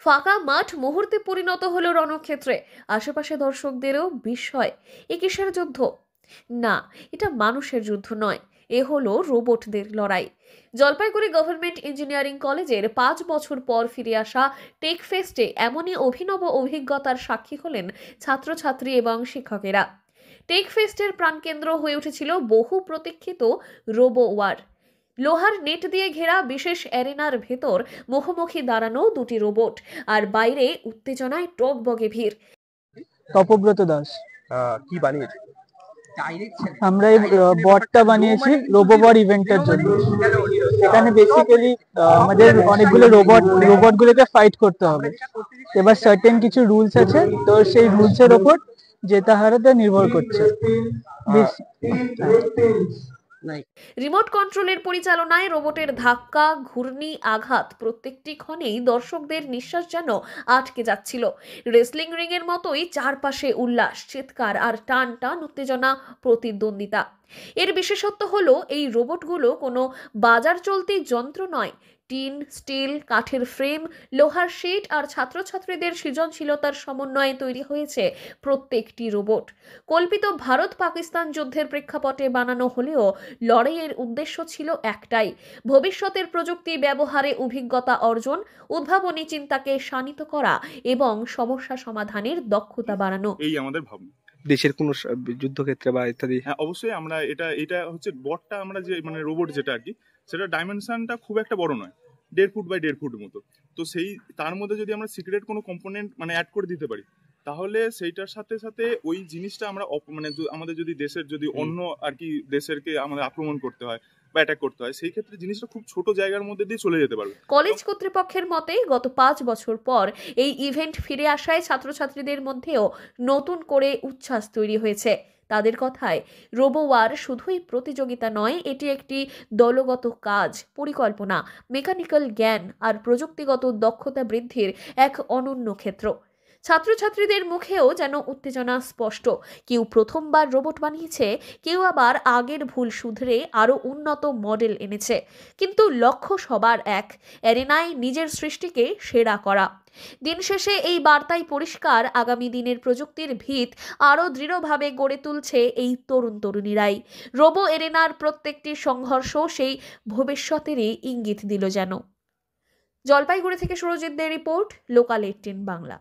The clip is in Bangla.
ফাঁকা মাঠ মুহূর্তে পরিণত হলো রণক্ষেত্রে। আশেপাশে দর্শকদেরও বিস্ময়, এ কিসের যুদ্ধ? না, এটা মানুষের যুদ্ধ নয়, এ হলো রোবটদের লড়াই। জলপাইগুড়ি গভর্নমেন্ট ইঞ্জিনিয়ারিং কলেজের 5 বছর পর ফিরে আসা টেক ফেস্টে এমনই অভিনব অভিজ্ঞতার সাক্ষী হলেন ছাত্রছাত্রী এবং শিক্ষকেরা। টেক ফেস্টের প্রাণকেন্দ্র হয়ে উঠেছিল বহু প্রতীক্ষিত রোবো ওয়ার। লোহার নেট দিয়ে ঘেরা বিশেষ অ্যারেনার ভেতর মুখোমুখি দাঁড়ানো দুটি রোবট, আর বাইরে উত্তেজনায় টগবগে ভিড়। তপব্রত দাস। কি বানিয়েছে? আমরা এই বটটা বানিয়েছি রোবোবট ইভেন্টের জন্য। এখানে বেসিক্যালি আমাদের অনেকগুলো রোবটগুলোকে ফাইট করতে হবে। এবার সার্টেন কিছু রুলস আছে, তো সেই রুলসের ওপর জেতাহারাতে নির্ভর করছে। রিমোট কন্ট্রোলের পরিচালনায় রোবটের ধাক্কা, ঘূর্ণি, আঘাত প্রত্যেকটি ক্ষণেই দর্শকদের নিঃশ্বাস যেন আটকে যাচ্ছিল। রেসলিং রিং এর মতোই চারপাশে উল্লাস, চিৎকার আর টান টান উত্তেজনা, প্রতিদ্বন্দ্বিতা। এর বিশেষত্ব হলো এই রোবটগুলো কোনো বাজার চলতি যন্ত্র নয়। টিন, স্টিল, কাঠের ফ্রেম, লোহার শিট আর ছাত্রছাত্রীদের সৃজনশীলতার সমন্বয়ে তৈরি হয়েছে প্রত্যেকটি রোবট। কল্পিত ভারত পাকিস্তান যুদ্ধের প্রেক্ষাপটে বানানো হলেও লড়াইয়ের উদ্দেশ্য ছিল একটাই, ভবিষ্যতের প্রযুক্তি ব্যবহারে অভিজ্ঞতা অর্জন, উদ্ভাবনী চিন্তাকে শানিত করা এবং সমস্যা সমাধানের দক্ষতা বাড়ানো। এই আমাদের ভাবনা। দেশের কোনো যুদ্ধক্ষেত্রে বা ইত্যাদি। হ্যাঁ, অবশ্যই আমরা এটা হচ্ছে বটটা, আমরা যে মানে রোবট যেটা আর কি, সেটা ডাইমেনশনটা খুব একটা বড় নয়, 1.5 ফুট বাই 1.5 ফুটের মতো। তো সেই তার মধ্যে যদি আমরা সিক্রেট কোনো কম্পোনেন্ট মানে অ্যাড করে দিতে পারি, তাহলে সেইটার সাথে সাথে ওই জিনিসটা আমরা মানে আমাদের যদি দেশের যদি অন্য আর কি দেশেরকে আমাদের আক্রমণ করতে হয় বা অ্যাটাক করতে হয়, সেই ক্ষেত্রে জিনিসটা খুব ছোট জায়গার মধ্যে দিয়ে চলে যেতে পারবে। কলেজ কর্তৃপক্ষের মতে গত 5 বছর পর এই ইভেন্ট ফিরে আসায় ছাত্রছাত্রীদের মধ্যেও নতুন করে উচ্ছ্বাস তৈরি হয়েছে। তাদের কথায় রোবোওয়ার শুধুই প্রতিযোগিতা নয়, এটি একটি দলগত কাজ, পরিকল্পনা, মেকানিক্যাল জ্ঞান আর প্রযুক্তিগত দক্ষতা বৃদ্ধির এক অনন্য ক্ষেত্র। ছাত্রছাত্রীদের মুখেও যেন উত্তেজনা স্পষ্ট। কেউ প্রথমবার রোবট বানিয়েছে, কেউ আবার আগের ভুল শুধরে আরও উন্নত মডেল এনেছে, কিন্তু লক্ষ্য সবার এক, অ্যারেনায় নিজের সৃষ্টিকে সেরা করা। দিন শেষে এই বার্তাই পরিষ্কার, আগামী দিনের প্রযুক্তির ভিত আরও দৃঢ়ভাবে গড়ে তুলছে এই তরুণ তরুণীরাই। রোবো এরেনার প্রত্যেকটি সংঘর্ষ সেই ভবিষ্যতেরই ইঙ্গিত দিল যেন। জলপাইগুড়ি থেকে সুরজিৎ দের রিপোর্ট, লোকাল 18 বাংলা।